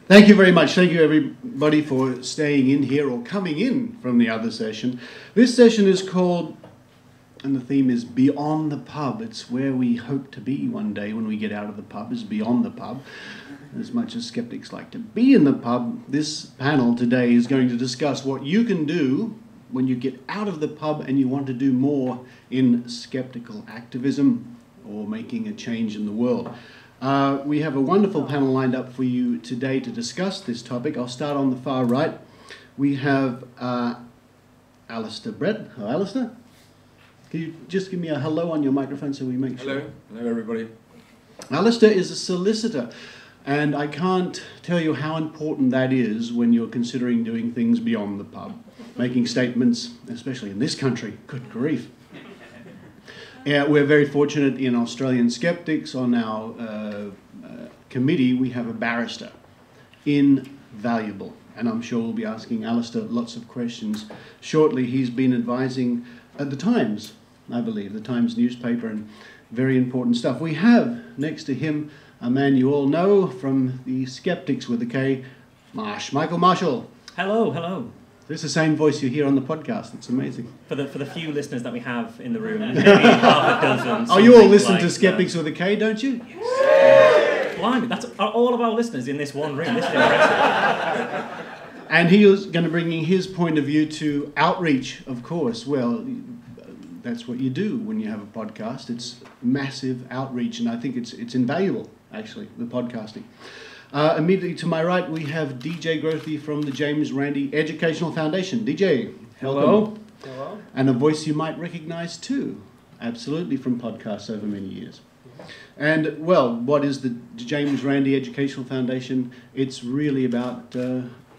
Thank you very much. Thank you everybody for staying in here or coming in from the other session. This session is called, and the theme is Beyond the Pub. It's where we hope to be one day when we get out of the pub, is beyond the pub. As much as skeptics like to be in the pub, this panel today is going to discuss what you can do when you get out of the pub and you want to do more in skeptical activism or making a change in the world. We have a wonderful panel lined up for you today to discuss this topic. I'll start on the far right. We have Alistair Brett. Hello, Alistair. Can you just give me a hello on your microphone so we make sure? Hello. Hello, everybody. Alistair is a solicitor, and I can't tell you how important that is when you're considering doing things beyond the pub, making statements, especially in this country. Good grief. Yeah, we're very fortunate in Australian Skeptics. On our committee, we have a barrister. Invaluable. And I'm sure we'll be asking Alistair lots of questions shortly. He's been advising at the Times, I believe, the Times newspaper, and very important stuff. We have next to him a man you all know from the Skeptics with a K, Michael Marshall. Hello, hello. This is the same voice you hear on the podcast. It's amazing. For the few listeners that we have in the room, maybe half a dozen. Oh, you all listen to Skeptics with a K, don't you? Yes. Blimey, that's all of our listeners in this one room. This is impressive. And he is going to bring in his point of view to outreach, of course. Well, that's what you do when you have a podcast. It's massive outreach, and I think it's invaluable, actually, the podcasting. Immediately to my right, we have DJ Grothe from the James Randi Educational Foundation. DJ, hello. Hello. And a voice you might recognize too, absolutely, from podcasts over many years. And, well, what is the James Randi Educational Foundation? It's really about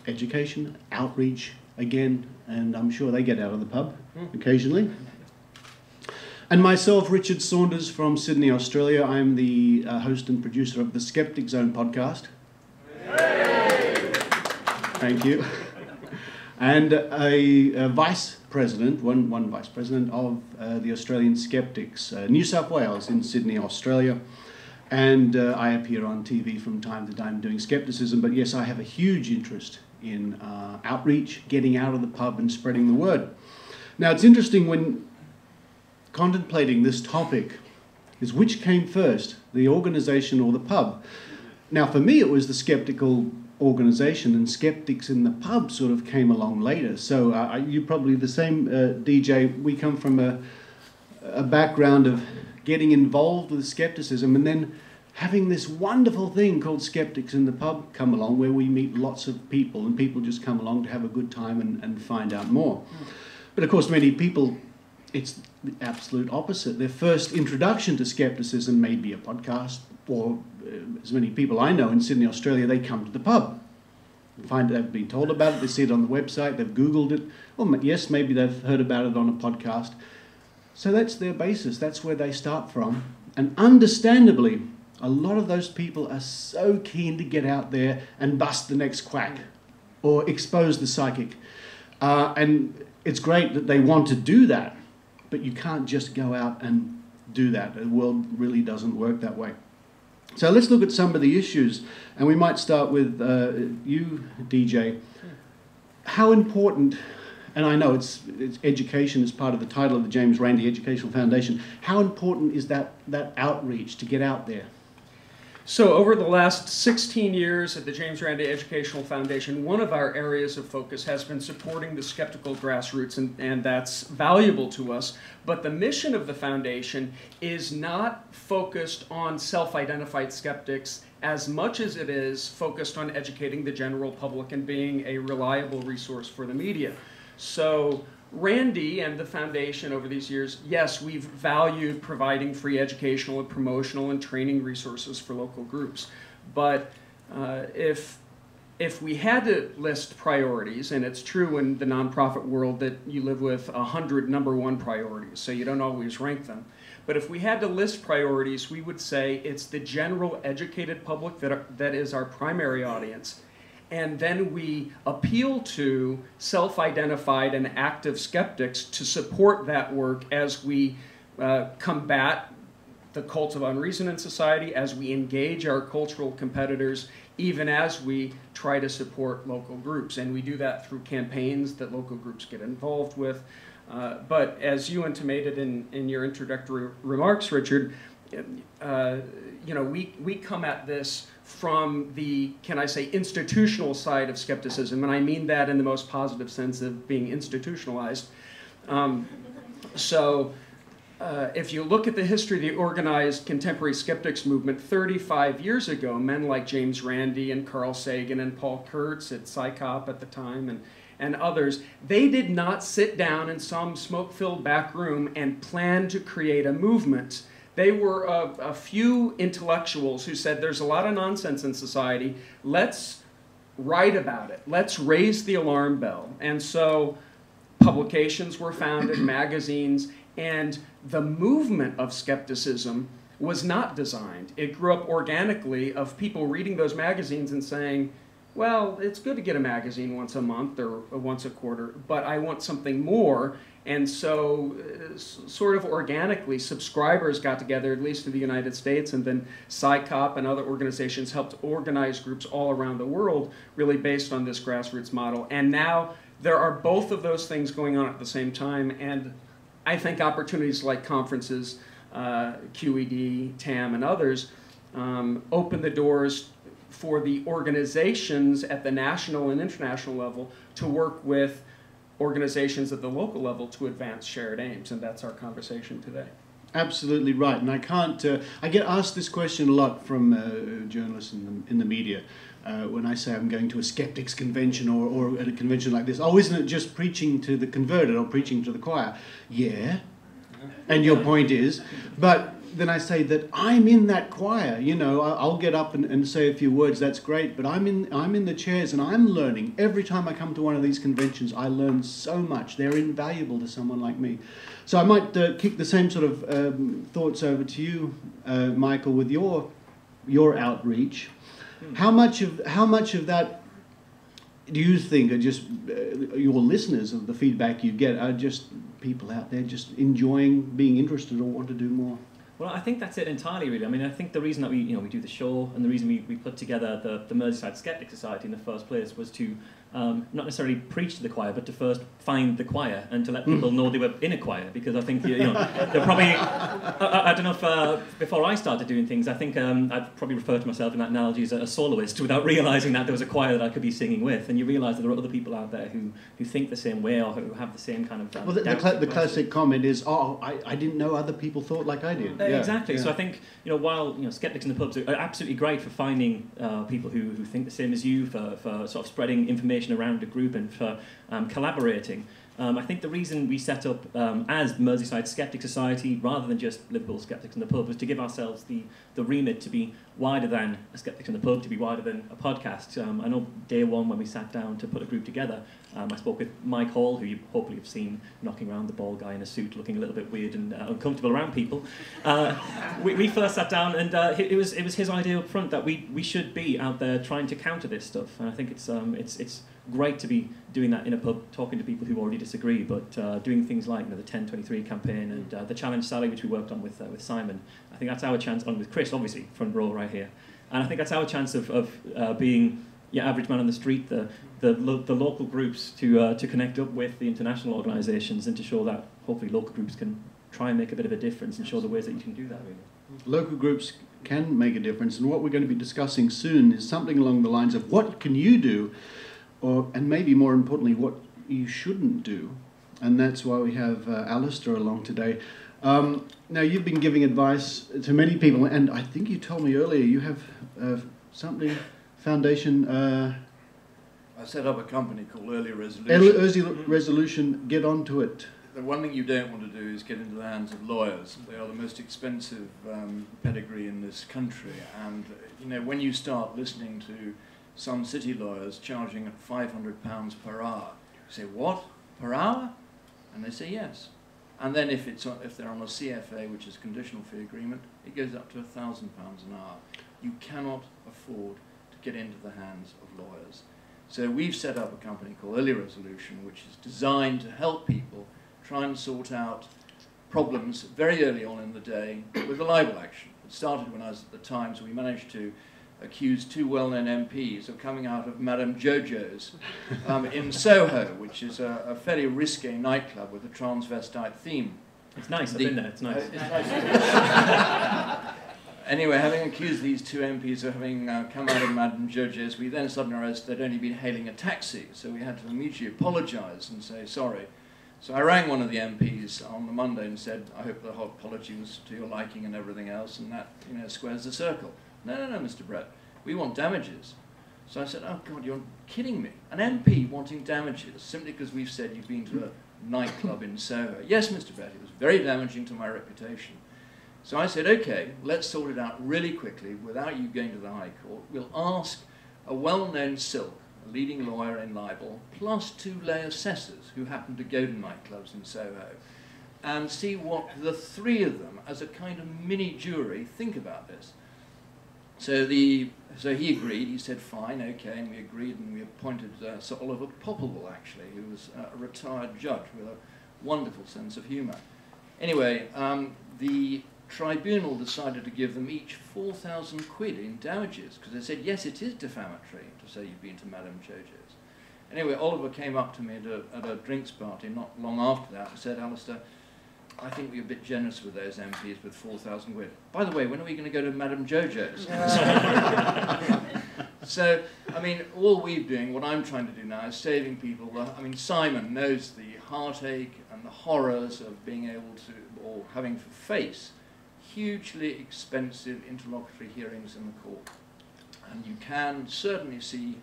education, outreach, again, and I'm sure they get out of the pub occasionally. And myself, Richard Saunders from Sydney, Australia. I'm the host and producer of the Skeptic Zone podcast. Thank you. And a vice president, one vice president of the Australian Skeptics, New South Wales in Sydney, Australia. And I appear on TV from time to time doing skepticism. But yes, I have a huge interest in outreach, getting out of the pub and spreading the word. Now, it's interesting when contemplating this topic is which came first, the organisation or the pub? Now, for me, it was the skeptical organisation, and skeptics in the pub sort of came along later. So you probably the same, DJ. We come from a background of getting involved with skepticism and then having this wonderful thing called Skeptics in the Pub come along, where we meet lots of people, and people just come along to have a good time and find out more. But of course, many people, it's the absolute opposite. Their first introduction to skepticism may be a podcast, or as many people I know in Sydney, Australia, they come to the pub. They've been told about it, they see it on the website, they've Googled it, or yes, maybe they've heard about it on a podcast. So that's their basis, that's where they start from. And understandably, a lot of those people are so keen to get out there and bust the next quack, or expose the psychic. And it's great that they want to do that, but you can't just go out and do that. The world really doesn't work that way. So let's look at some of the issues, and we might start with you, DJ. How important, and I know it's education is part of the title of the James Randi Educational Foundation, how important is that outreach to get out there? So over the last 16 years at the James Randi Educational Foundation, one of our areas of focus has been supporting the skeptical grassroots, and that's valuable to us. But the mission of the foundation is not focused on self-identified skeptics as much as it is focused on educating the general public and being a reliable resource for the media. So Randi and the foundation over these years, yes, we've valued providing free educational and promotional and training resources for local groups. But if we had to list priorities, and it's true in the nonprofit world that you live with 100 number one priorities, so you don't always rank them. But if we had to list priorities, we would say it's the general educated public that is our primary audience. And then we appeal to self-identified and active skeptics to support that work as we combat the cult of unreason in society, as we engage our cultural competitors, even as we try to support local groups. And we do that through campaigns that local groups get involved with. But as you intimated in your introductory remarks, Richard, we come at this from the, can I say, institutional side of skepticism, and I mean that in the most positive sense of being institutionalized. If you look at the history of the organized contemporary skeptics movement, 35 years ago, men like James Randi and Carl Sagan and Paul Kurtz at PsyCop at the time and others, they did not sit down in some smoke-filled back room and plan to create a movement. They were a few intellectuals who said, there's a lot of nonsense in society, let's write about it, let's raise the alarm bell. And so publications were founded, magazines, and the movement of skepticism was not designed. It grew up organically of people reading those magazines and saying, well, it's good to get a magazine once a month or once a quarter, but I want something more. And so sort of organically, subscribers got together, at least in the United States, and then PsyCop and other organizations helped organize groups all around the world, really based on this grassroots model. And now there are both of those things going on at the same time, and I think opportunities like conferences, QED, TAM, and others open the doors for the organizations at the national and international level to work with organizations at the local level to advance shared aims, and that's our conversation today. Absolutely right, and I can't. I get asked this question a lot from journalists in the media when I say I'm going to a skeptics convention or at a convention like this. Oh, isn't it just preaching to the converted or preaching to the choir? Yeah, and your point is, but then I say that I'm in that choir. You know, I'll get up and say a few words. That's great, but I'm in the chairs and I'm learning. Every time I come to one of these conventions, I learn so much. They're invaluable to someone like me. So I might kick the same sort of thoughts over to you, Michael, with your outreach. How much of that do you think are just your listeners, of the feedback you get, are just people out there just enjoying being interested or want to do more? Well, I think that's it entirely, really. I mean, I think the reason that we do the show and the reason we put together the Merseyside Skeptic Society in the first place was to not necessarily preach to the choir, but to first find the choir and to let people know they were in a choir. Because I think they're probably I don't know if before I started doing things, I think I'd probably refer to myself in that analogy as a soloist without realizing that there was a choir that I could be singing with. And you realize that there are other people out there who think the same way or who have the same kind of well, the classic comment is, oh, I didn't know other people thought like I did. Exactly. Yeah. So I think while skeptics in the pubs are absolutely great for finding people who think the same as you, for sort of spreading information around a group and for collaborating. I think the reason we set up as Merseyside Skeptic Society, rather than just Liverpool Skeptics in the Pub, was to give ourselves the remit to be wider than a Skeptics in the Pub, to be wider than a podcast. I know day one when we sat down to put a group together, I spoke with Mike Hall, who you hopefully have seen knocking around the bald guy in a suit, looking a little bit weird and uncomfortable around people. We first sat down, and it was his idea up front that we should be out there trying to counter this stuff. And I think it's great to be doing that in a pub, talking to people who already disagree, but doing things like the 1023 campaign and the Challenge Sally, which we worked on with Simon. I think that's our chance, on with Chris, obviously, front row right here. And I think that's our chance of being your average man on the street, the local groups to connect up with the international organisations and to show that hopefully local groups can try and make a bit of a difference and show the ways that you can do that, really. Local groups can make a difference, and what we're going to be discussing soon is something along the lines of what can you do, and maybe more importantly, what you shouldn't do. And that's why we have Alistair along today. Now, you've been giving advice to many people, and I think you told me earlier you have something, foundation... I set up a company called Early Resolution. Early Resolution, get onto it. The one thing you don't want to do is get into the hands of lawyers. They are the most expensive pedigree in this country. And when you start listening to some city lawyers charging at £500 per hour, you say, what? Per hour? And they say yes. And then if they're on a CFA, which is a conditional fee agreement, it goes up to £1,000 an hour. You cannot afford to get into the hands of lawyers. So we've set up a company called Early Resolution, which is designed to help people try and sort out problems very early on in the day with the libel action. It started when I was at the Times. We managed to accuse 2 well-known MPs of coming out of Madame Jojo's in Soho, which is a fairly risque nightclub with a transvestite theme. It's nice, I've been there, it's nice. It's nice. Anyway, having accused these 2 MPs of having come out of Madame Jojo's, we then suddenly realized they'd only been hailing a taxi, so we had to immediately apologize and say sorry. So I rang one of the MPs on the Monday and said, I hope the whole apology was to your liking and everything else, and that, you know, squares the circle. No, Mr. Brett, we want damages. So I said, oh God, you're kidding me. An MP wanting damages simply because we've said you've been to a nightclub in Soho. Yes, Mr. Brett, it was very damaging to my reputation. So I said, okay, let's sort it out really quickly without you going to the High Court. We'll ask a well-known silk, a leading lawyer in libel, plus 2 lay assessors who happen to go to nightclubs in Soho, and see what the 3 of them, as a kind of mini jury, think about this. So he agreed. He said, fine, okay, and we agreed, and we appointed Sir Oliver Popplewell, actually, who was a retired judge with a wonderful sense of humour. Anyway, the tribunal decided to give them each 4,000 quid in damages, because they said, yes, it is defamatory to say you've been to Madame Jojo's. Anyway, Oliver came up to me at a drinks party not long after that and said, Alistair, I think we were a bit generous with those MPs with 4,000 quid. By the way, when are we going to go to Madame Jojo's? So, I mean, all we're doing, what I'm trying to do now is saving people. I mean, Simon knows the heartache and the horrors of being able to, or having to face, hugely expensive interlocutory hearings in the court. And you can certainly see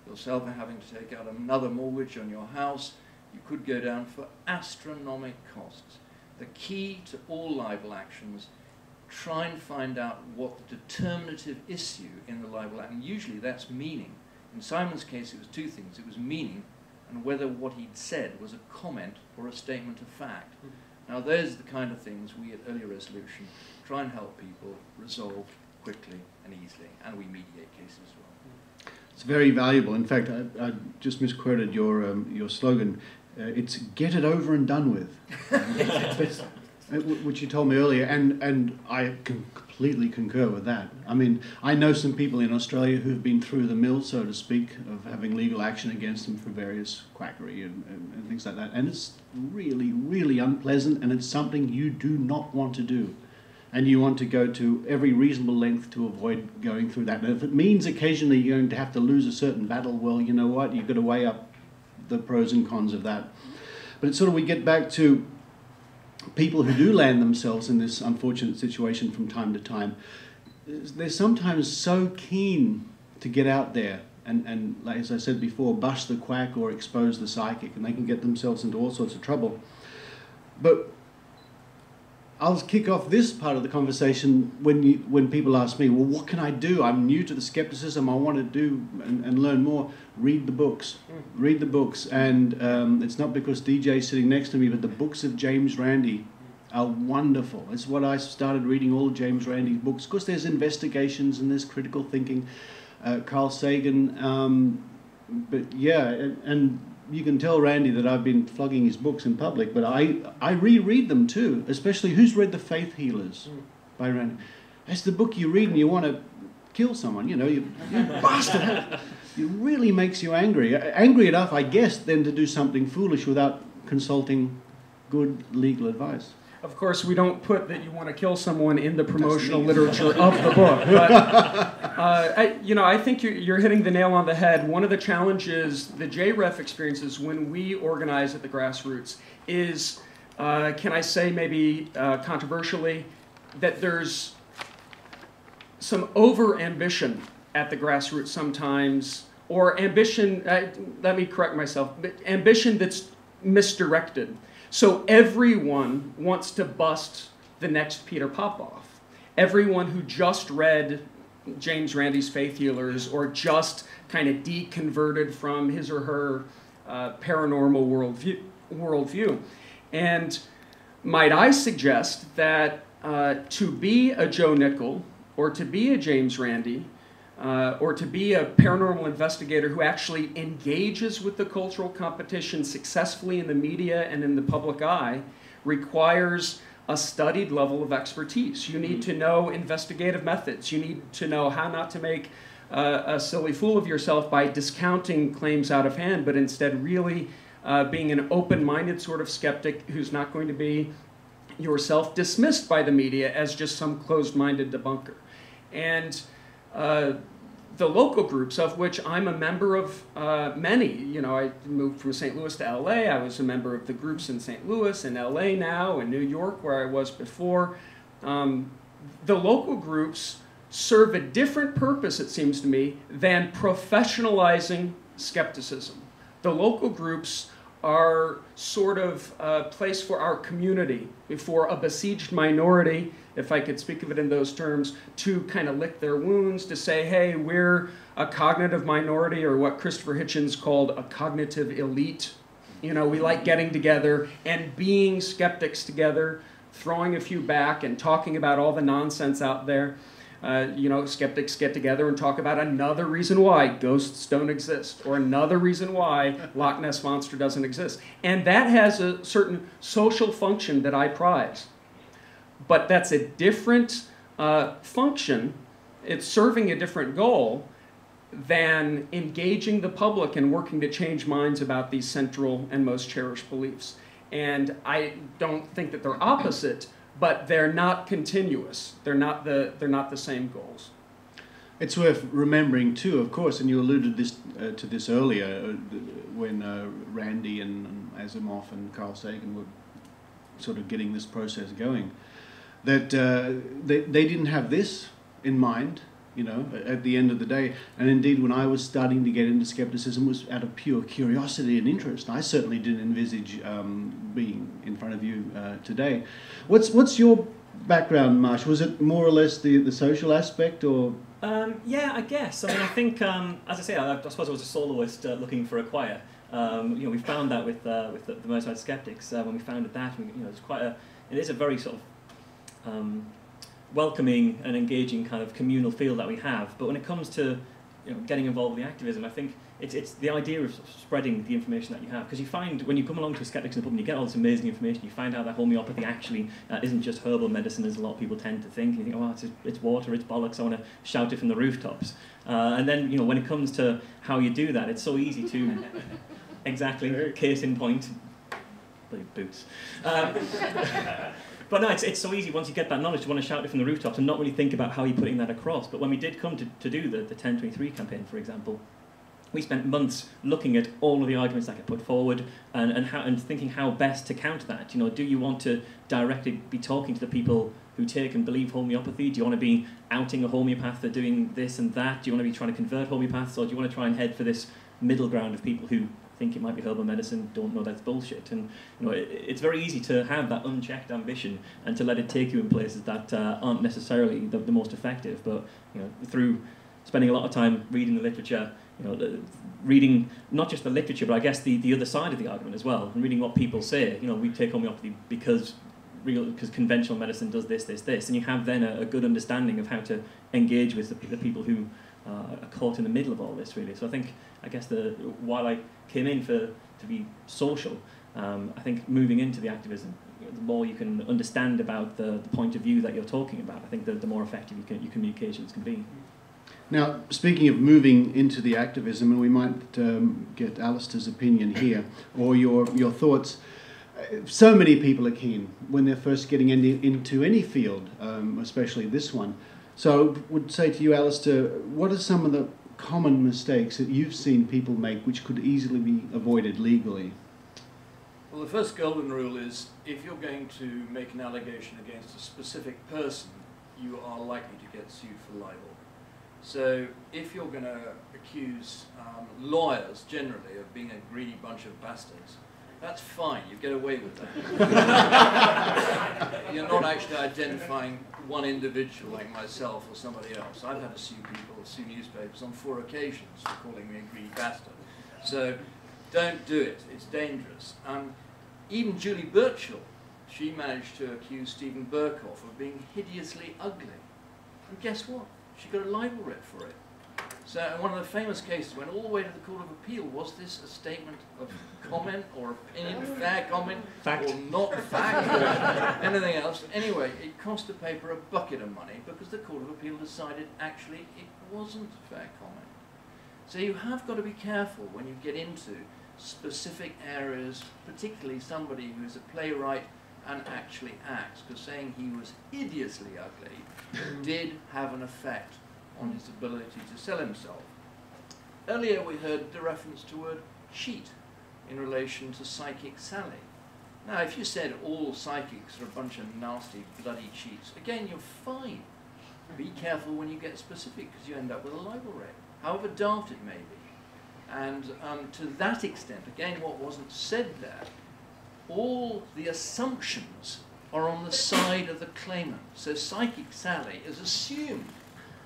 yourself having to take out another mortgage on your house. You could go down for astronomical costs. The key to all libel actions, try and find out what the determinative issue in the libel act, and usually that's meaning. In Simon's case it was 2 things. It was meaning and whether what he'd said was a comment or a statement of fact. Now those are the kind of things we at Early Resolution try and help people resolve quickly and easily, and we mediate cases as well. It's very valuable. In fact, I just misquoted your slogan. It's get it over and done with, which you told me earlier, and I can completely concur with that. I mean, I know some people in Australia who've been through the mill, so to speak, of having legal action against them for various quackery and things like that, and it's really, really unpleasant, and it's something you do not want to do. And you want to go to every reasonable length to avoid going through that. And if it means occasionally you're going to have to lose a certain battle, well, you know what, you've got to weigh up the pros and cons of that. But it's sort of, we get back to people who do land themselves in this unfortunate situation from time to time. They're sometimes so keen to get out there and like as I said before, bust the quack or expose the psychic, and they can get themselves into all sorts of trouble. But I'll kick off this part of the conversation when people ask me, well, what can I do? I'm new to the skepticism. I want to do and learn more. Read the books. Read the books. And it's not because DJ's sitting next to me, but the books of James Randi are wonderful. It's what I started reading, all of James Randi's books. Of course, there's investigations and there's critical thinking. Carl Sagan. But yeah, and you can tell Randy that I've been flogging his books in public, but I reread them too, especially who's read The Faith Healers by Randy. That's the book you read and you want to kill someone, you know, you bastard. It really makes you angry. Angry enough, I guess, then to do something foolish without consulting good legal advice. Of course, we don't put that you want to kill someone in the promotional literature of the book. But, I think you're hitting the nail on the head. One of the challenges the JREF experiences when we organize at the grassroots is, can I say maybe controversially, that there's some over-ambition at the grassroots sometimes, or ambition, let me correct myself, but ambition that's misdirected. So everyone wants to bust the next Peter Popoff. Everyone who just read James Randi's Faith Healers or just kind of deconverted from his or her paranormal worldview. And might I suggest that to be a Joe Nickell or to be a James Randi or to be a paranormal investigator who actually engages with the cultural competition successfully in the media and in the public eye requires a studied level of expertise. You need to know investigative methods. You need to know how not to make a silly fool of yourself by discounting claims out of hand, but instead really being an open-minded sort of skeptic who's not going to be yourself dismissed by the media as just some closed-minded debunker. And the local groups, of which I'm a member of many. You know, I moved from St. Louis to LA. I was a member of the groups in St. Louis, in LA now, in New York, where I was before. The local groups serve a different purpose, it seems to me, than professionalizing skepticism. The local groups are sort of a place for our community, for a besieged minority, if I could speak of it in those terms, to kind of lick their wounds, to say, hey, we're a cognitive minority, or what Christopher Hitchens called a cognitive elite. You know, we like getting together and being skeptics together, throwing a few back and talking about all the nonsense out there. You know, skeptics get together and talk about another reason why ghosts don't exist, or another reason why Loch Ness Monster doesn't exist. And that has a certain social function that I prize. But that's a different function. It's serving a different goal than engaging the public and working to change minds about these central and most cherished beliefs. And I don't think that they're opposite, but they're not continuous. They're not the same goals. It's worth remembering too, of course, and you alluded to this earlier when Randy and Asimov and Carl Sagan were sort of getting this process going, that they didn't have this in mind, you know, at the end of the day. And indeed, when I was starting to get into skepticism, it was out of pure curiosity and interest. I certainly didn't envisage being in front of you today. What's your background, Marsh? Was it more or less the social aspect, or? Yeah, I guess. I mean, I think, as I say, I suppose I was a soloist looking for a choir. You know, we found that with the Merseyside Skeptics when we founded that. You know, it is a very sort of welcoming and engaging kind of communal feel that we have. But when it comes to, you know, getting involved with the activism, I think it's the idea of spreading the information that you have. Because you find, when you come along to a Skeptics in the Pub and you get all this amazing information, you find out that homeopathy actually isn't just herbal medicine, as a lot of people tend to think. You think, oh, it's water, it's bollocks, I want to shout it from the rooftops. And then, you know, when it comes to how you do that, it's so easy to... Exactly, case in point. Bloody boots. But no, it's so easy once you get that knowledge to want to shout it from the rooftops and not really think about how you're putting that across. But when we did come to do the 1023 campaign, for example, we spent months looking at all of the arguments that get put forward and thinking how best to counter that. You know, do you want to directly be talking to the people who take and believe homeopathy? Do you want to be outing a homeopath for doing this and that? Do you want to be trying to convert homeopaths, or do you want to try and head for this middle ground of people who think it might be herbal medicine, don't know that's bullshit? And you know, it's very easy to have that unchecked ambition and to let it take you in places that aren't necessarily the most effective. But you know, through spending a lot of time reading the literature, you know, reading not just the literature, but I guess the other side of the argument as well, and reading what people say. You know, we take homeopathy because conventional medicine does this, and you have then a good understanding of how to engage with the people who are caught in the middle of all this, really. So I guess while I came in to be social, I think moving into the activism, the more you can understand about the point of view that you're talking about, I think the more effective your communications can be. Now, speaking of moving into the activism, and we might get Alistair's opinion here, or your thoughts. So many people are keen when they're first getting into any field, especially this one. So I would say to you, Alistair, what are some of the common mistakes that you've seen people make which could easily be avoided legally? Well, the first golden rule is, if you're going to make an allegation against a specific person, you are likely to get sued for libel. So if you're going to accuse lawyers generally of being a greedy bunch of bastards, that's fine, you get away with that. You're not actually identifying one individual like myself or somebody else. I've had to sue people, sue newspapers on 4 occasions for calling me a greedy bastard. So don't do it, it's dangerous. Even Julie Burchill, she managed to accuse Stephen Burkhoff of being hideously ugly. And guess what? She got a libel rep for it. So one of the famous cases went all the way to the Court of Appeal. Was this a statement of comment or opinion, fair comment, Fact. or not fact, or anything else? Anyway, it cost the paper a bucket of money because the Court of Appeal decided actually it wasn't fair comment. So you have got to be careful when you get into specific areas, particularly somebody who's a playwright and actually acts, because saying he was hideously ugly did have an effect on his ability to sell himself. Earlier we heard the reference to the word cheat in relation to Psychic Sally. Now if you said all psychics are a bunch of nasty bloody cheats, again you're fine. Be careful when you get specific because you end up with a libel rate, however daft it may be. And to that extent, again what wasn't said there, all the assumptions are on the side of the claimant. So Psychic Sally is assumed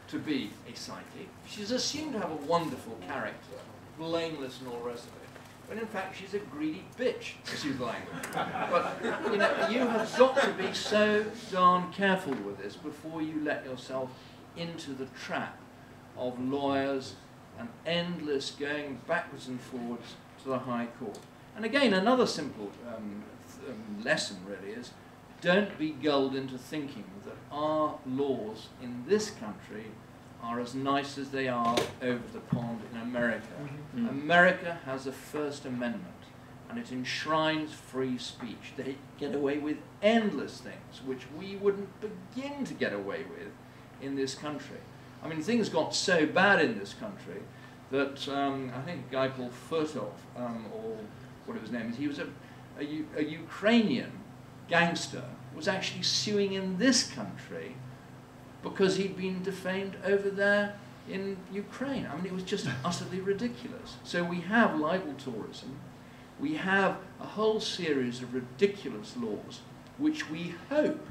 to be a psychic. She's assumed to have a wonderful character, blameless and all the rest of it. When in fact she's a greedy bitch, excuse the language. But you know, you have got to be so darn careful with this before you let yourself into the trap of lawyers and endless going backwards and forwards to the High Court. And again, another simple lesson really is, don't be gulled into thinking that our laws in this country are as nice as they are over the pond in America. Mm-hmm. America has a First Amendment and it enshrines free speech. They get away with endless things which we wouldn't begin to get away with in this country. I mean, things got so bad in this country that I think a guy called Furtov, or whatever his name is, he was a Ukrainian gangster, was actually suing in this country because he'd been defamed over there in Ukraine. I mean, it was just utterly ridiculous. So we have libel tourism, we have a whole series of ridiculous laws which we hope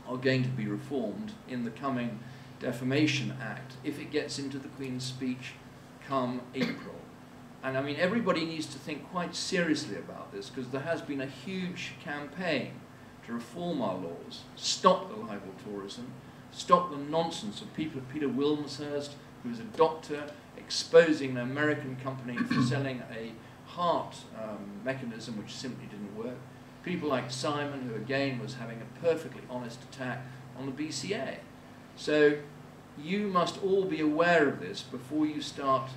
are going to be reformed in the coming Defamation Act if it gets into the Queen's Speech come April. And I mean, everybody needs to think quite seriously about this because there has been a huge campaign to reform our laws, stop the libel tourism, stop the nonsense of Peter Wilmshurst, who was a doctor, exposing an American company for selling a heart mechanism which simply didn't work. People like Simon, who again was having a perfectly honest attack on the BCA. So you must all be aware of this before you start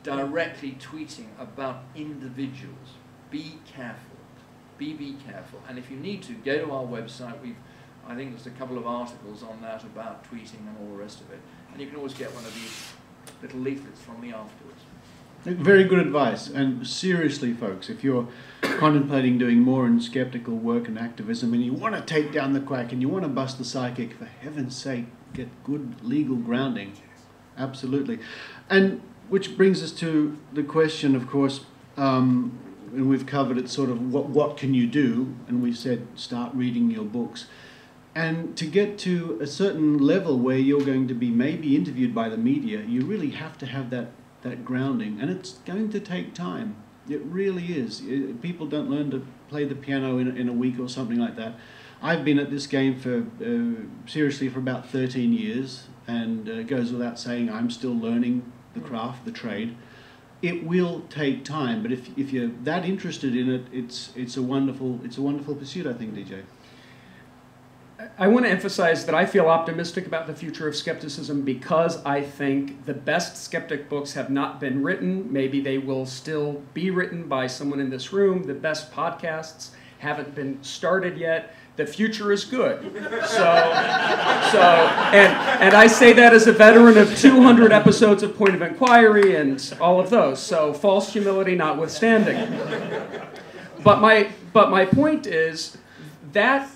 directly tweeting about individuals. Be careful. Be careful. And if you need to, go to our website. I think there's a couple of articles on that about tweeting and all the rest of it. And you can always get one of these little leaflets from me afterwards. Very good advice. And seriously, folks, if you're contemplating doing more in skeptical work and activism and you want to take down the quack and you want to bust the psychic, for heaven's sake, get good legal grounding. Absolutely. And which brings us to the question, of course, and we've covered it sort of, what can you do? And we said, start reading your books. And to get to a certain level where you're going to be maybe interviewed by the media, you really have to have that grounding. And it's going to take time. It really is. People don't learn to play the piano in a week or something like that. I've been at this game for, seriously, for about 13 years. And it goes without saying, I'm still learning the craft, the trade. It will take time, but if you're that interested in it, it's a wonderful pursuit, I think, DJ. I want to emphasize that I feel optimistic about the future of skepticism because I think the best skeptic books have not been written. Maybe they will still be written by someone in this room. The best podcasts haven't been started yet. The future is good. And I say that as a veteran of 200 episodes of Point of Inquiry and all of those. So false humility notwithstanding. But my point is that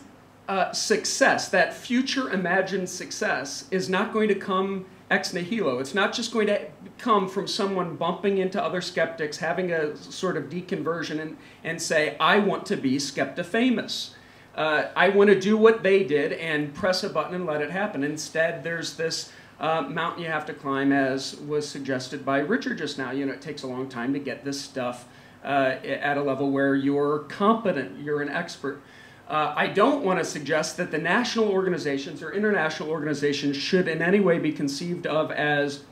success, that future imagined success, is not going to come ex nihilo. It's not just going to come from someone bumping into other skeptics, having a sort of deconversion and say, I want to be skeptifamous. I want to do what they did and press a button and let it happen. Instead, there's this mountain you have to climb, as was suggested by Richard just now. You know, it takes a long time to get this stuff at a level where you're competent, you're an expert. I don't want to suggest that the national organizations or international organizations should in any way be conceived of as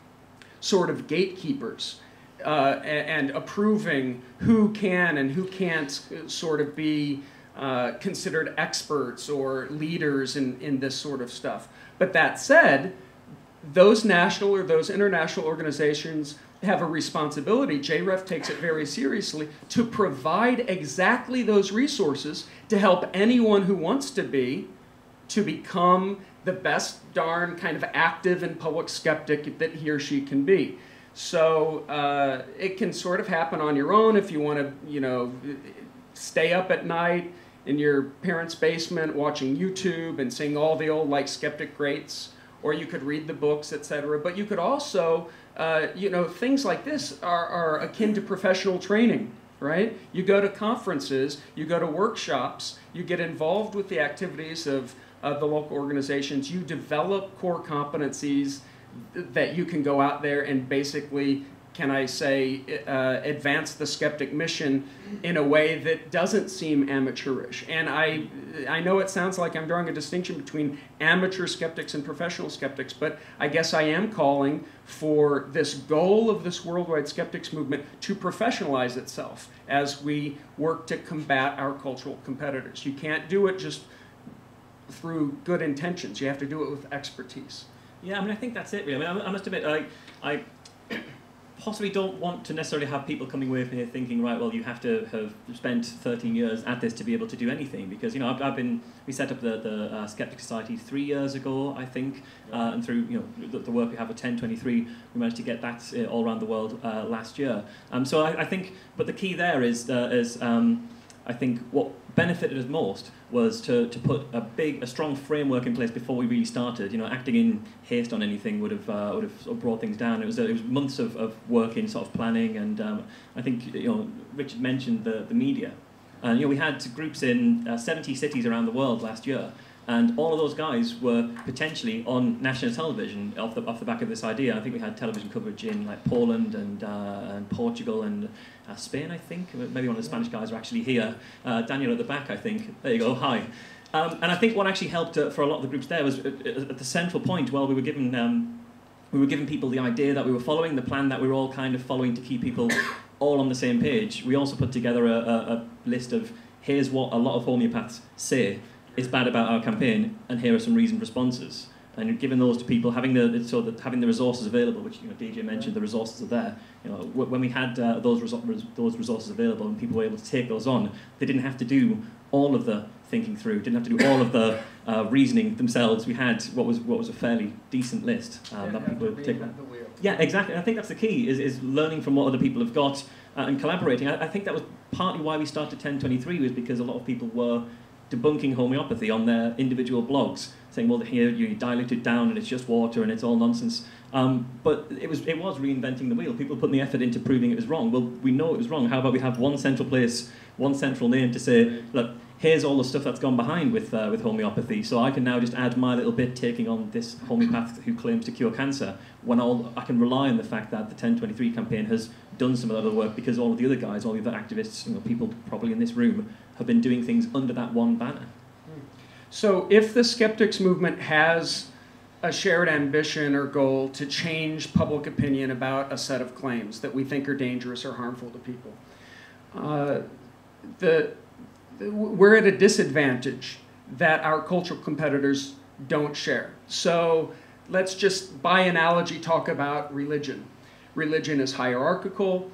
sort of gatekeepers and approving who can and who can't sort of be considered experts or leaders in this sort of stuff. But that said, those national or those international organizations have a responsibility, JREF takes it very seriously, to provide exactly those resources to help anyone who wants to become the best darn kind of active and public skeptic that he or she can be. So it can sort of happen on your own if you want to, you know, stay up at night in your parents' basement watching YouTube and seeing all the old like skeptic greats, or you could read the books, etc. But you could also, you know, things like this are akin to professional training, right? You go to conferences, you go to workshops, you get involved with the activities of the local organizations, you develop core competencies that you can go out there and basically, can I say, advance the skeptic mission in a way that doesn't seem amateurish. And I know it sounds like I'm drawing a distinction between amateur skeptics and professional skeptics, but I guess I am calling for this goal of this worldwide skeptics movement to professionalize itself as we work to combat our cultural competitors. You can't do it just through good intentions. You have to do it with expertise. Yeah, I mean, I think that's it, really. I mean, I must admit, I possibly don't want to necessarily have people coming away from here thinking, right, well, you have to have spent 13 years at this to be able to do anything. Because, you know, we set up the Skeptic Society 3 years ago, I think, and through, you know, the work we have with 1023, we managed to get that all around the world last year. So I think, but the key there is I think what benefited us most was to put a strong framework in place before we really started. You know, acting in haste on anything would have sort of brought things down. It was months of work in sort of planning, and I think, you know, Richard mentioned the media, and you know, we had groups in 70 cities around the world last year. And all of those guys were potentially on national television off the back of this idea. I think we had television coverage in like Poland and Portugal and Spain, I think. Maybe one of the Spanish guys are actually here. Daniel at the back, I think. There you go, hi. And I think what actually helped for a lot of the groups there was at the central point, well, we were giving people the idea that we were following, the plan that we were all kind of following to keep people all on the same page. We also put together a list of, here's what a lot of homeopaths say is bad about our campaign, and here are some reasoned responses. And giving those to people, having the resources available, which, you know, DJ mentioned, the resources are there. You know, when we had those resources available and people were able to take those on, they didn't have to do all of the thinking through, didn't have to do all of the reasoning themselves. We had what was a fairly decent list that people would take on. Yeah, exactly. And I think that's the key, is learning from what other people have got and collaborating. I think that was partly why we started 1023, was because a lot of people were debunking homeopathy on their individual blogs, saying, well, here you dilute it down and it's just water and it's all nonsense. But it was reinventing the wheel. People putting the effort into proving it was wrong. Well, we know it was wrong. How about we have one central place, one central name to say, look, here's all the stuff that's gone behind with homeopathy, so I can now just add my little bit, taking on this homeopath who claims to cure cancer, when I can rely on the fact that the 1023 campaign has done some of the other work, because all of the other guys, all the other activists, you know, people probably in this room, have been doing things under that one banner. So if the skeptics movement has a shared ambition or goal to change public opinion about a set of claims that we think are dangerous or harmful to people, we're at a disadvantage that our cultural competitors don't share. So let's just, by analogy, talk about religion. Religion is hierarchical.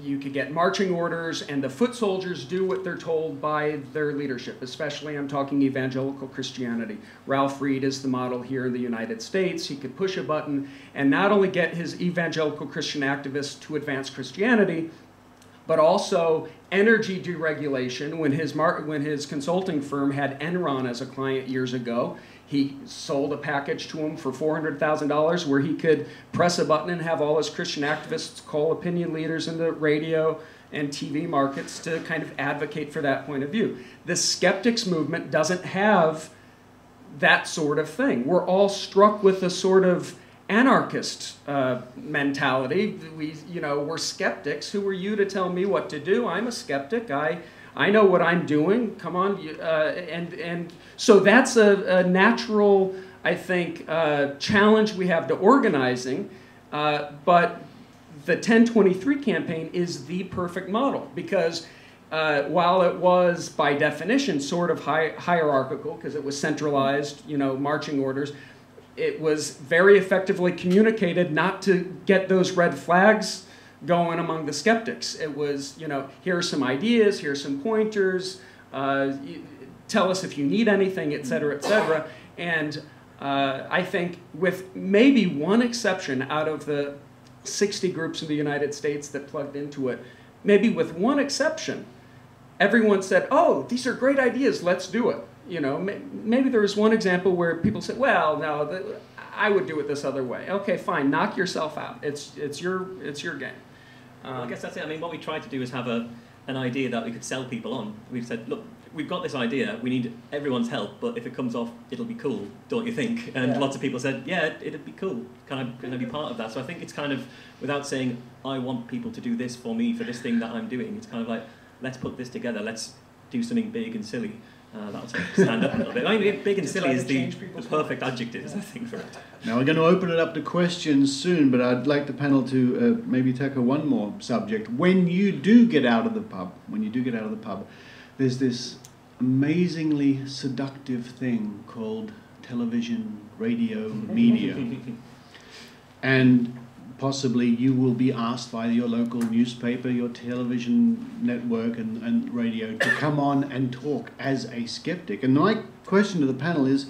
You could get marching orders, and the foot soldiers do what they're told by their leadership, especially I'm talking evangelical Christianity. Ralph Reed is the model here in the United States. He could push a button and not only get his evangelical Christian activists to advance Christianity, but also energy deregulation. When his consulting firm had Enron as a client years ago, he sold a package to him for $400,000 where he could press a button and have all his Christian activists call opinion leaders in the radio and TV markets to kind of advocate for that point of view. The skeptics movement doesn't have that sort of thing. We're all struck with a sort of anarchist mentality. We're skeptics. Who are you to tell me what to do? I'm a skeptic. I know what I'm doing. Come on. And so that's a natural, I think, challenge we have to organizing. But the 1023 campaign is the perfect model because while it was by definition sort of hierarchical because it was centralized, marching orders, it was very effectively communicated not to get those red flags going among the skeptics. It was, here are some ideas, here's some pointers, tell us if you need anything, et cetera, et cetera. And I think with maybe one exception out of the 60 groups in the United States that plugged into it, maybe with one exception, everyone said, oh, these are great ideas, let's do it. Maybe there was one example where people said, well, no, I would do it this other way. Okay, fine, knock yourself out. It's your game. I guess that's it. I mean, what we tried to do is have an idea that we could sell people on. We've said, look, we've got this idea, we need everyone's help, but if it comes off, it'll be cool, don't you think? And lots of people said, yeah, it'd be cool. Can I be part of that? So I think it's kind of, without saying, I want people to do this for me, for this thing that I'm doing, it's kind of like, let's put this together, let's do something big and silly. That'll stand up a little bit. I mean, big and silly is the perfect adjectives, I think, for it. Now, we're going to open it up to questions soon, but I'd like the panel to maybe tackle one more subject. When you do get out of the pub, there's this amazingly seductive thing called television, radio, media. And possibly you will be asked by your local newspaper, your television network and radio to come on and talk as a skeptic. And my question to the panel is,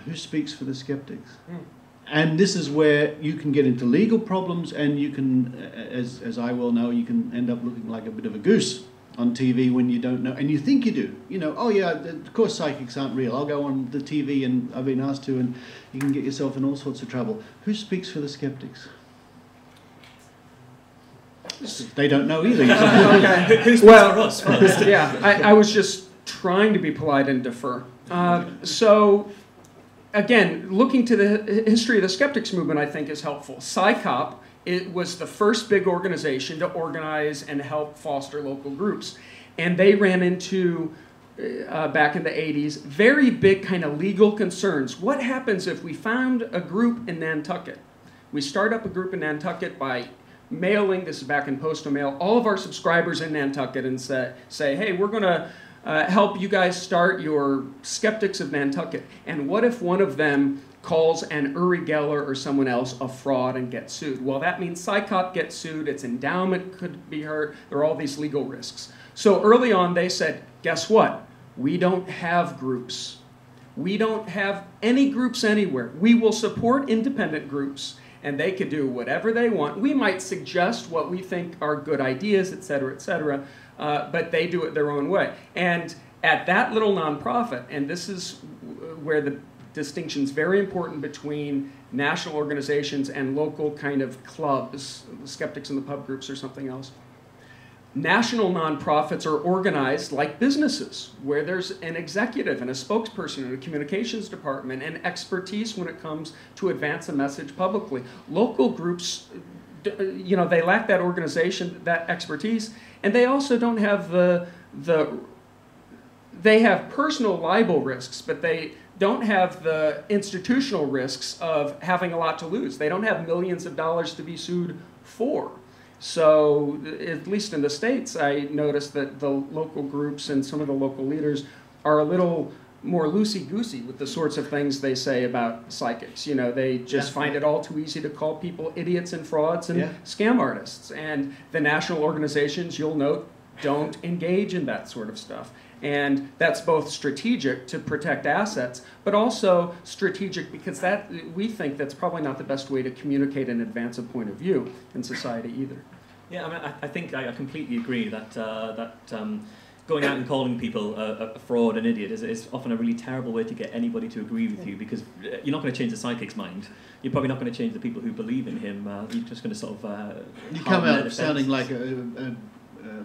who speaks for the skeptics? And this is where you can get into legal problems and you can, as I well know, you can end up looking like a bit of a goose on TV when you don't know, and you think you do. Oh yeah, of course psychics aren't real. I'll go on the TV and I've been asked to, and you can get yourself in all sorts of trouble. Who speaks for the skeptics? They don't know either. Who speaks for us first? Yeah, I was just trying to be polite and defer. So, again, looking to the history of the skeptics movement, I think is helpful. PsyCop, it was the first big organization to organize and help foster local groups. And they ran into, back in the 80s, very big kind of legal concerns. What happens if we found a group in Nantucket? We start up a group in Nantucket by mailing, this is back in postal mail, all of our subscribers in Nantucket and say, hey, we're going to help you guys start your Skeptics of Nantucket. And what if one of them calls an Uri Geller or someone else a fraud and gets sued? Well, that means PsyCop gets sued, its endowment could be hurt, there are all these legal risks. So early on they said, guess what? We don't have groups. We don't have any groups anywhere. We will support independent groups and they could do whatever they want. We might suggest what we think are good ideas, et cetera, but they do it their own way. And at that little nonprofit, and this is where the distinction is very important between national organizations and local kind of clubs, the Skeptics in the Pub groups or something else. National nonprofits are organized like businesses, where there's an executive and a spokesperson and a communications department and expertise when it comes to advance a message publicly. Local groups, they lack that organization, that expertise, and they also don't have they have personal libel risks, but they don't have the institutional risks of having a lot to lose. They don't have millions of dollars to be sued for. So, at least in the States, I noticed that the local groups and some of the local leaders are a little more loosey-goosey with the sorts of things they say about psychics. They just find it all too easy to call people idiots and frauds and scam artists. And the national organizations, you'll note, don't engage in that sort of stuff. And that's both strategic to protect assets, but also strategic because we think that's probably not the best way to communicate and advance a point of view in society either. Yeah, I mean, I think I completely agree that going out and calling people a fraud, an idiot, is often a really terrible way to get anybody to agree with you, because you're not going to change the psychic's mind. You're probably not going to change the people who believe in him. You're just going to sort of... you come out sounding like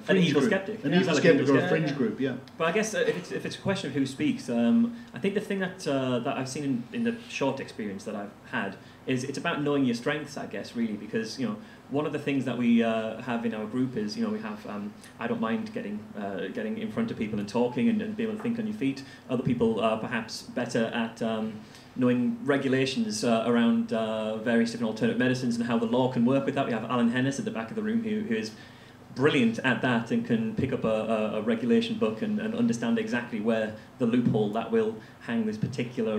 an evil skeptic. An evil skeptic or a fringe group, yeah. But I guess if it's a question of who speaks, I think the thing that I've seen in the short experience that I've had is it's about knowing your strengths, I guess, really, because, one of the things that we have in our group is, we have, I don't mind getting in front of people and talking and being able to think on your feet. Other people are perhaps better at knowing regulations around various different alternative medicines and how the law can work with that. We have Alan Hennis at the back of the room who is brilliant at that and can pick up a regulation book and understand exactly where the loophole that will hang this particular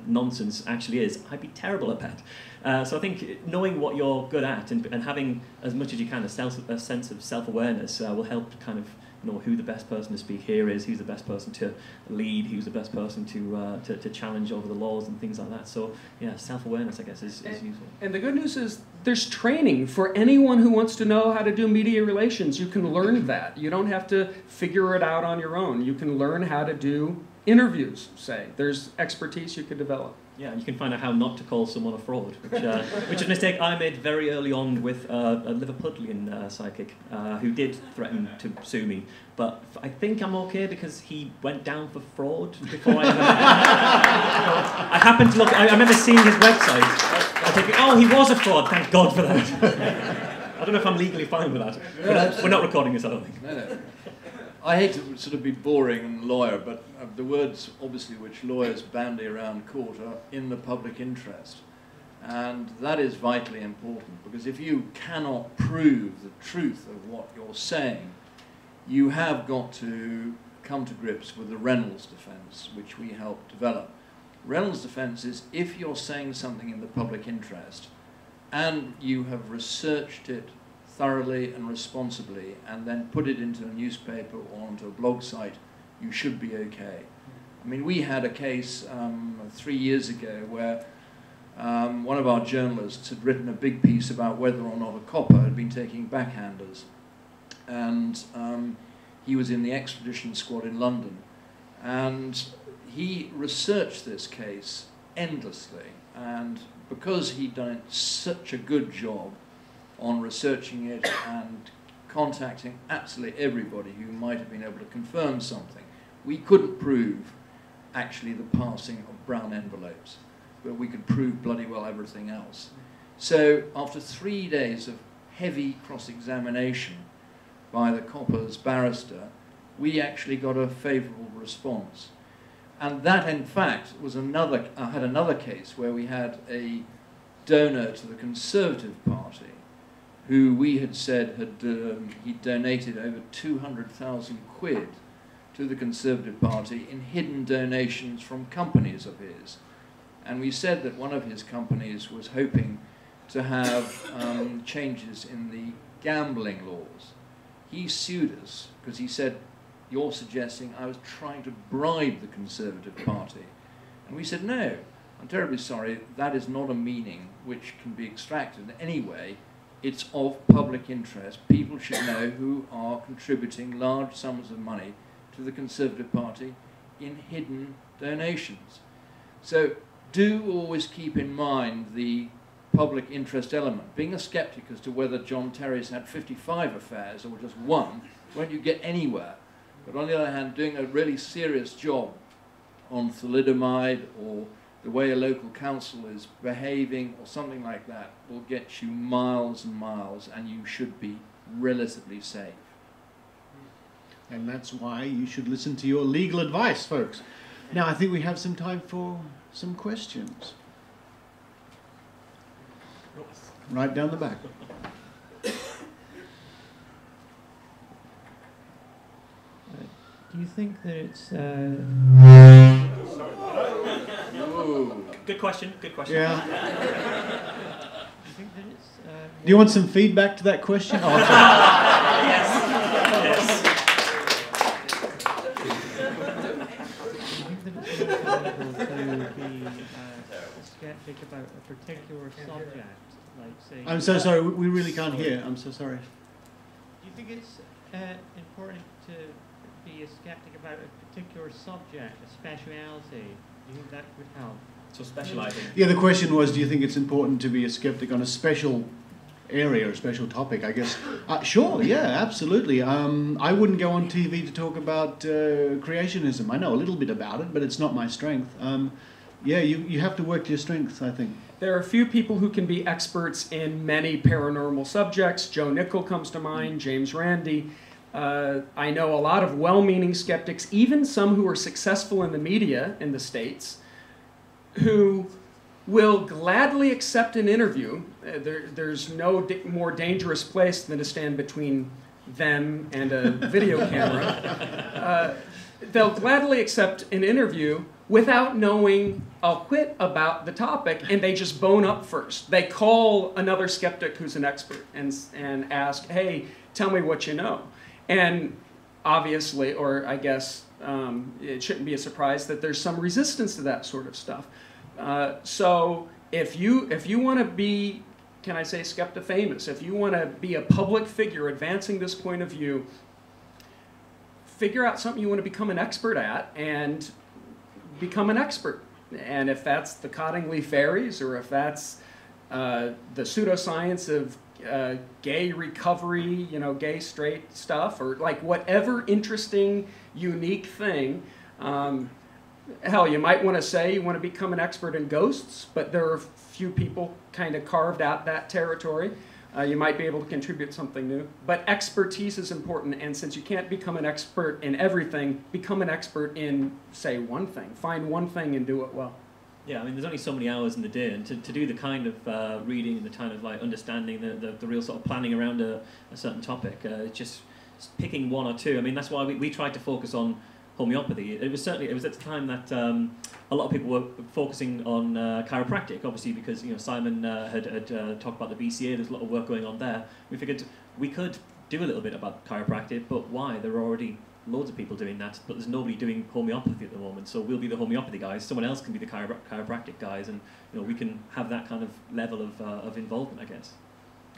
nonsense actually is. I'd be terrible at that. So I think knowing what you're good at and having as much as you can a sense of self-awareness will help kind of know who the best person to speak here is, who's the best person to lead, who's the best person to challenge over the laws and things like that. So yeah, self-awareness, I guess, is useful. And the good news is there's training for anyone who wants to know how to do media relations. You can learn that. You don't have to figure it out on your own. You can learn how to do interviews, say. There's expertise you could develop. Yeah, you can find out how not to call someone a fraud, which is a mistake I made very early on with a Liverpudlian psychic who did threaten to sue me. But I think I'm okay because he went down for fraud before I I happened to look, I remember seeing his website. I think, oh, he was a fraud, thank God for that. I don't know if I'm legally fine with that. But we're not recording this, I don't think. No. I hate to sort of be boring and lawyer, but the words, obviously, which lawyers bandy around court are in the public interest. And that is vitally important, because if you cannot prove the truth of what you're saying, you have got to come to grips with the Reynolds defense, which we helped develop. Reynolds defense is if you're saying something in the public interest and you have researched it thoroughly and responsibly and then put it into a newspaper or onto a blog site, you should be okay. I mean, we had a case 3 years ago where one of our journalists had written a big piece about whether or not a copper had been taking backhanders. And he was in the extradition squad in London. And he researched this case endlessly. And because he'd done such a good job on researching it and contacting absolutely everybody who might have been able to confirm something, we couldn't prove actually the passing of brown envelopes, but we could prove bloody well everything else. So after 3 days of heavy cross-examination by the Coppers barrister, we actually got a favourable response. And that, in fact, was had another case where we had a donor to the Conservative Party who we had said he'd donated over 200,000 quid to the Conservative Party in hidden donations from companies of his. And we said that one of his companies was hoping to have changes in the gambling laws. He sued us because he said, "You're suggesting I was trying to bribe the Conservative Party." And we said, "No, I'm terribly sorry, that is not a meaning which can be extracted in any way. It's of public interest. People should know who are contributing large sums of money to the Conservative Party in hidden donations." So do always keep in mind the public interest element. Being a skeptic as to whether John Terry's had 55 affairs or just one, won't you get anywhere? But on the other hand, doing a really serious job on thalidomide or the way a local council is behaving or something like that will get you miles and miles, and you should be relatively safe. And that's why you should listen to your legal advice, folks. Now, I think we have some time for some questions. Right down the back. Do you think that it's... Good question, good question. Yeah. Do you think that it's... Do you want some feedback to that question? Oh, Yes. Do you think that it's possible to be a skeptic about a particular subject, like say... I'm so sorry, we really can't hear. I'm so sorry. Do you think it's important to be a skeptic about a particular subject, a speciality? Do you think that would help? So specialising. Yeah, the question was, do you think it's important to be a skeptic on a special area or a special topic, I guess? Sure, yeah, absolutely. I wouldn't go on TV to talk about creationism. I know a little bit about it, but it's not my strength. Yeah, you have to work to your strengths, I think. There are a few people who can be experts in many paranormal subjects. Joe Nickell comes to mind, James Randi. I know a lot of well-meaning skeptics, even some who are successful in the media in the States, who will gladly accept an interview. There's no more dangerous place than to stand between them and a video camera. They'll gladly accept an interview without knowing a whit about the topic, and they just bone up first. They call another skeptic who's an expert and ask, hey, tell me what you know. And obviously, or I guess it shouldn't be a surprise that there's some resistance to that sort of stuff. So if you want to be, can I say, skeptifamous, if you want to be a public figure advancing this point of view, figure out something you want to become an expert at and become an expert. And if that's the Cottingley fairies, or if that's the pseudoscience of gay recovery, you know, gay straight stuff, or like whatever interesting, unique thing. Hell, you might want to say you want to become an expert in ghosts, but there are few people kind of carved out that territory. You might be able to contribute something new. But expertise is important, and since you can't become an expert in everything, become an expert in, say, one thing. Find one thing and do it well. Yeah, I mean, there's only so many hours in the day, and to do the kind of reading and the kind of like understanding, the real sort of planning around a certain topic, just picking one or two. I mean, that's why we tried to focus on homeopathy. It was at the time that a lot of people were focusing on chiropractic, obviously because Simon had talked about the BCA. There's a lot of work going on there. We figured we could do a little bit about chiropractic, but why? There are already loads of people doing that, but there's nobody doing homeopathy at the moment. So we'll be the homeopathy guys. Someone else can be the chiropractic guys, and we can have that kind of level of involvement, I guess.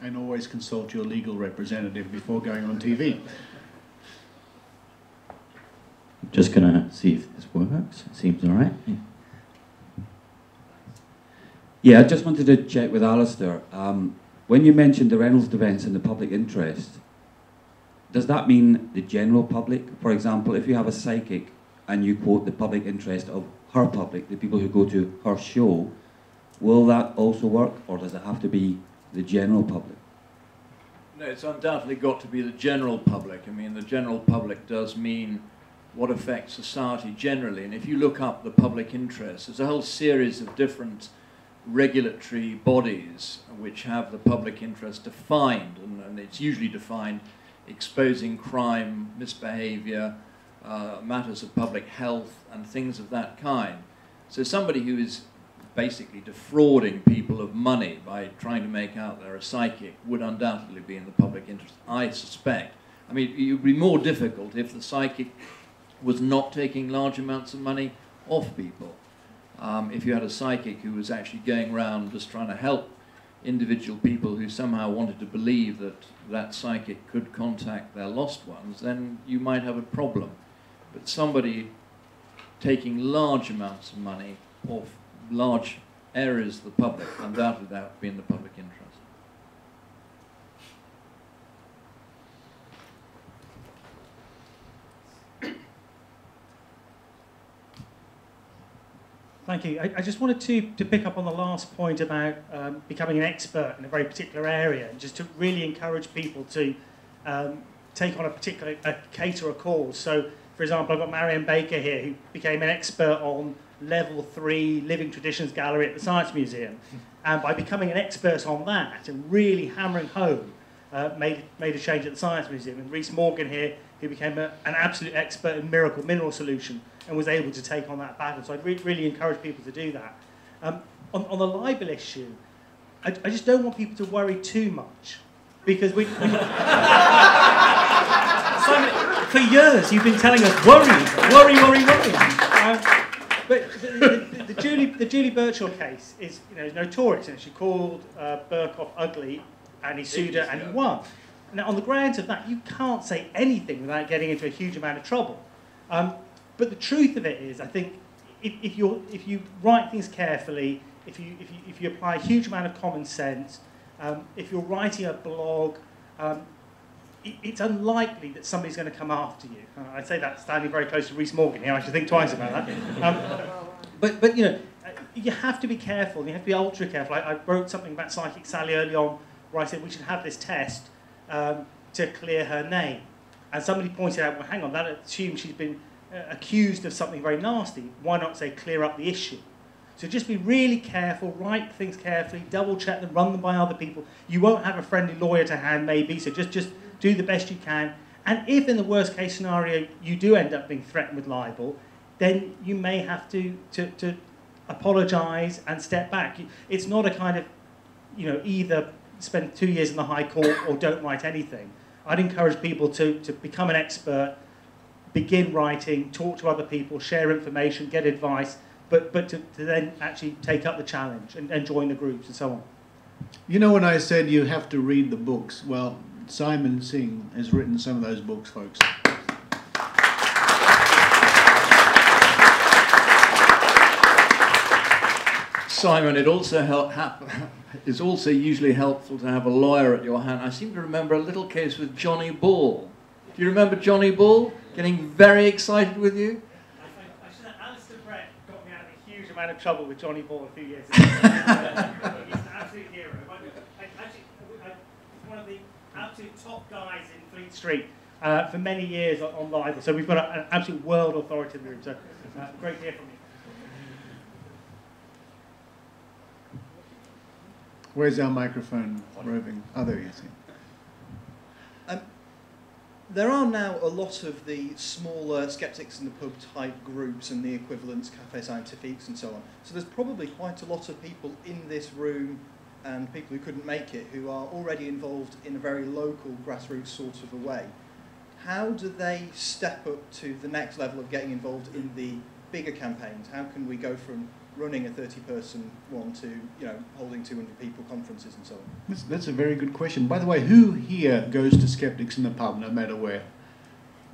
And always consult your legal representative before going on TV. Just going to see if this works. It seems all right. Yeah, I just wanted to check with Alistair. When you mentioned the Reynolds defence and the public interest, does that mean the general public? For example, if you have a psychic and you quote the public interest of her public, the people who go to her show, will that also work, or does it have to be the general public? No, it's undoubtedly got to be the general public. I mean, the general public does mean what affects society generally. And if you look up the public interest, there's a whole series of different regulatory bodies which have the public interest defined, and it's usually defined exposing crime, misbehavior, matters of public health, and things of that kind. So somebody who is basically defrauding people of money by trying to make out they're a psychic would undoubtedly be in the public interest, I suspect. I mean, it would be more difficult if the psychic was not taking large amounts of money off people. If you had a psychic who was actually going around just trying to help individual people who somehow wanted to believe that that psychic could contact their lost ones, then you might have a problem. But somebody taking large amounts of money off large areas of the public, undoubtedly that would be in the public interest. Thank you. I just wanted to pick up on the last point about becoming an expert in a very particular area, and just to really encourage people to take on a particular cater a cause. So, for example, I've got Marianne Baker here, who became an expert on Level 3 Living Traditions Gallery at the Science Museum. And by becoming an expert on that and really hammering home, made a change at the Science Museum. And Rhys Morgan here, who became an absolute expert in miracle mineral solution and was able to take on that battle. So I'd really encourage people to do that. On the libel issue, I just don't want people to worry too much, because Simon, for years you've been telling us, worry. But the Julie Birchall case is notorious, and she called Burkhoff ugly, and he sued her, and he won. Now, on the grounds of that, you can't say anything without getting into a huge amount of trouble. But the truth of it is, I think, if you write things carefully, if you apply a huge amount of common sense, if you're writing a blog, it's unlikely that somebody's going to come after you. I say that standing very close to Rhys Morgan here. I should think twice about that. But you have to be careful. You have to be ultra careful. I wrote something about Psychic Sally early on, where I said we should have this test to clear her name. And somebody pointed out, well, hang on, that assumes she's been accused of something very nasty. Why not say clear up the issue? So just be really careful, write things carefully, double check them, run them by other people. You won't have a friendly lawyer to hand maybe, so just do the best you can. And if in the worst case scenario you do end up being threatened with libel, then you may have to apologise and step back. It's not a kind of, either spend 2 years in the High Court or don't write anything. I'd encourage people to become an expert, begin writing, talk to other people, share information, get advice, but to then actually take up the challenge and join the groups and so on. You know, when I said you have to read the books, well, Simon Singh has written some of those books, folks. Simon, it also it's also usually helpful to have a lawyer at your hand. I seem to remember a little case with Johnny Ball. Do you remember Johnny Ball getting very excited with you? Alistair Brett got me out of a huge amount of trouble with Johnny Ball a few years ago. He's an absolute hero. He's one of the absolute top guys in Fleet Street for many years on libel. So we've got an absolute world authority in the room. So great to hear from you. Where's our microphone roving? Oh, there you see. There are now a lot of the smaller Skeptics in the Pub type groups and the equivalents, Café Scientifiques and so on. So there's probably quite a lot of people in this room and people who couldn't make it who are already involved in a very local grassroots sort of a way. How do they step up to the next level of getting involved in the bigger campaigns? How can we go from running a 30-person one to, holding 200 people conferences and so on? That's a very good question. By the way, who here goes to Skeptics in the Pub, no matter where?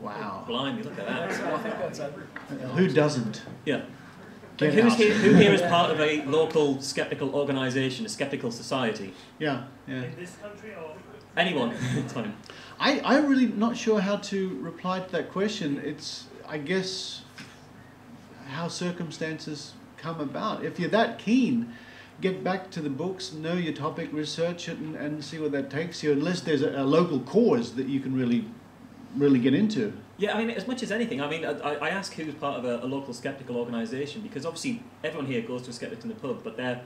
Wow. Blimey, look at that. I think that's Who doesn't? Yeah. Get Who out. here is part of a local skeptical organisation, a skeptical society? Yeah. In this country or? Anyone? It's fine. I'm really not sure how to reply to that question. It's, I guess, how circumstances come about. If you're that keen, get back to the books, know your topic, research it, and see where that takes you, unless there's a local cause that you can really get into. Yeah, I mean, as much as anything, I mean, I ask who's part of a local skeptical organisation, because obviously everyone here goes to a Skeptics in the Pub, but they're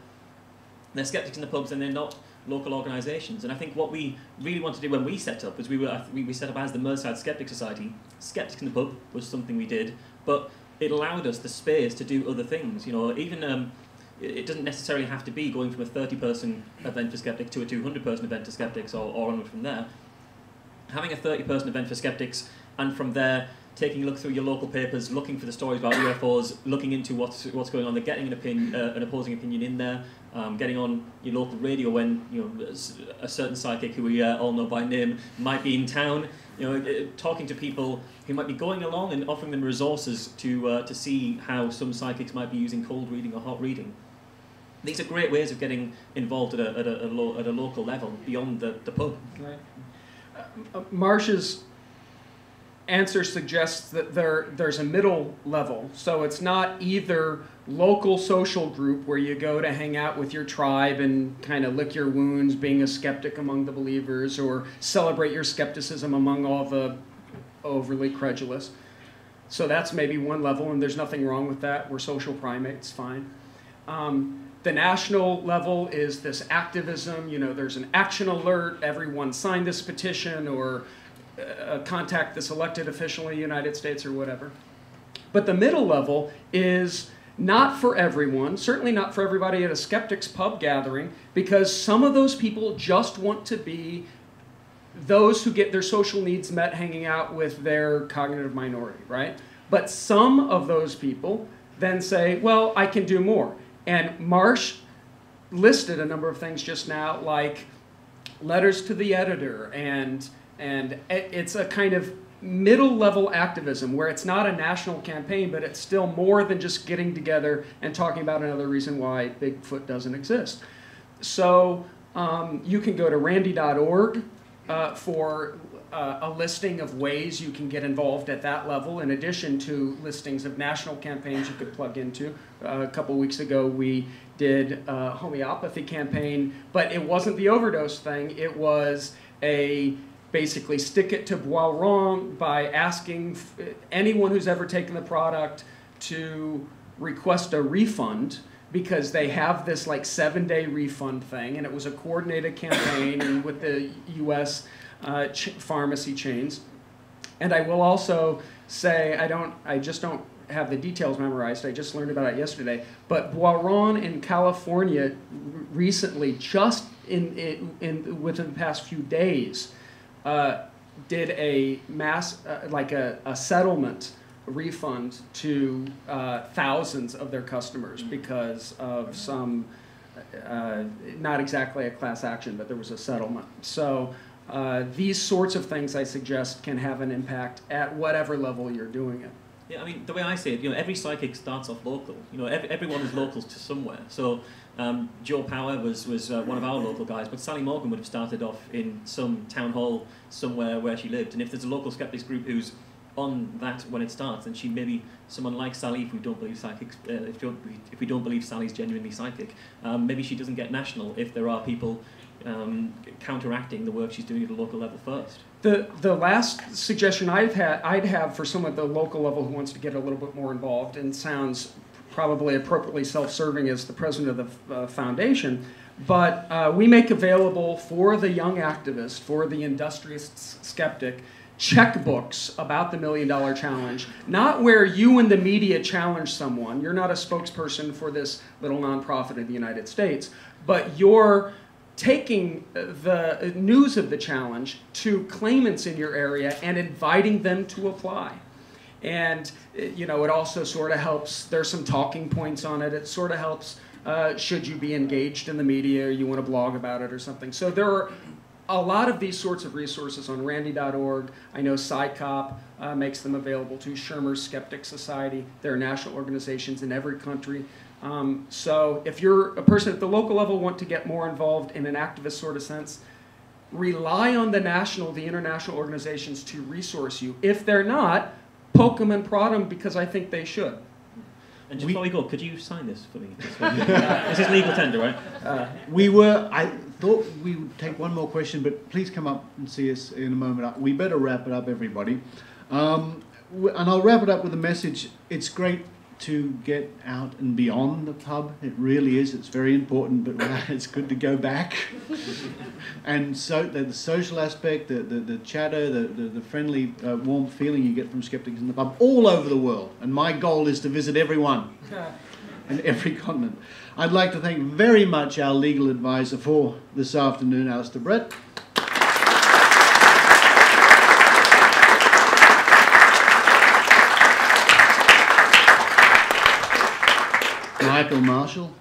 Skeptics in the Pubs and they're not local organisations. And I think what we really wanted to do when we set up was we set up as the Merseyside Skeptic Society. Skeptics in the Pub was something we did, but it allowed us the space to do other things. Even it doesn't necessarily have to be going from a 30-person event for Skeptics to a 200-person event to Skeptics or onward from there. Having a 30-person event for Skeptics, and from there taking a look through your local papers, looking for the stories about UFOs, looking into what's going on, they're getting an opposing opinion in there, getting on your local radio when a certain psychic who we all know by name might be in town. Talking to people who might be going along and offering them resources to see how some psychics might be using cold reading or hot reading. These are great ways of getting involved at a local level beyond the pub. Right. Marsh's answer suggests that there's a middle level. So it's not either local social group where you go to hang out with your tribe and kind of lick your wounds being a skeptic among the believers, or celebrate your skepticism among all the overly credulous. So that's maybe one level, and there's nothing wrong with that. We're social primates, fine. The national level is this activism. There's an action alert, everyone sign this petition, or contact this elected official in the United States or whatever. But the middle level is not for everyone, certainly not for everybody at a Skeptics Pub gathering, because some of those people just want to be those who get their social needs met hanging out with their cognitive minority, right? But some of those people then say, well, I can do more. And Marsh listed a number of things just now, like letters to the editor, and it's a kind of middle-level activism where it's not a national campaign, but it's still more than just getting together and talking about another reason why Bigfoot doesn't exist. So you can go to randy.org for a listing of ways you can get involved at that level, in addition to listings of national campaigns you could plug into. A couple weeks ago we did a homeopathy campaign, but it wasn't the overdose thing. It was basically stick it to Boiron by asking anyone who's ever taken the product to request a refund because they have this like 7-day refund thing, and it was a coordinated campaign and with the U.S. Pharmacy chains. And I will also say, I just don't have the details memorized. I just learned about it yesterday. But Boiron in California recently, just within the past few days, did a mass, like a settlement refund to thousands of their customers because of some, not exactly a class action, but there was a settlement. So these sorts of things, I suggest, can have an impact at whatever level you're doing it. Yeah, I mean, the way I see it, every psychic starts off local. Everyone is local to somewhere. So Joe Power was one of our local guys, but Sally Morgan would have started off in some town hall somewhere where she lived. And if there's a local skeptics group who's on that when it starts, then she may be someone like Sally if we don't believe psychics. If we don't believe Sally's genuinely psychic, maybe she doesn't get national if there are people counteracting the work she's doing at a local level first. The last suggestion I'd have for someone at the local level who wants to get a little bit more involved and sounds probably appropriately self-serving as the president of the foundation, but we make available for the young activist, for the industrious skeptic, checkbooks about the $1 Million Challenge, not where you and the media challenge someone. You're not a spokesperson for this little nonprofit in the United States, but you're taking the news of the challenge to claimants in your area and inviting them to apply. And it also sort of helps, there's some talking points on it, it sort of helps should you be engaged in the media or you want to blog about it or something. So there are a lot of these sorts of resources on randy.org. I know SciCop makes them available too, Shermer's Skeptic Society. There are national organizations in every country. So if you're a person at the local level want to get more involved in an activist sort of sense, rely on the international organizations to resource you. If they're not, poke them and prod them because I think they should. And just before we go, could you sign this for me? This is legal tender, right? I thought we would take one more question, but please come up and see us in a moment. We better wrap it up, everybody. And I'll wrap it up with a message. It's great to get out and beyond the pub. It really is. It's very important, but it's good to go back. And so the social aspect, the chatter, the friendly, warm feeling you get from skeptics in the pub all over the world. And my goal is to visit everyone in every continent. I'd like to thank very much our legal advisor for this afternoon, Alistair Brett. Michael Marshall.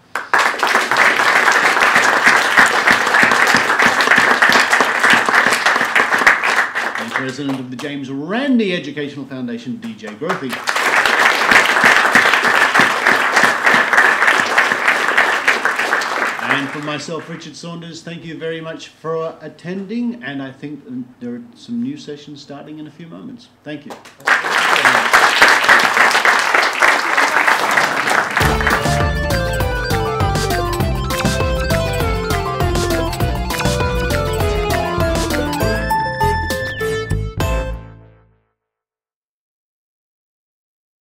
And President of the James Randi Educational Foundation, DJ Grothe. And for myself, Richard Saunders, thank you very much for attending, and I think there are some new sessions starting in a few moments. Thank you.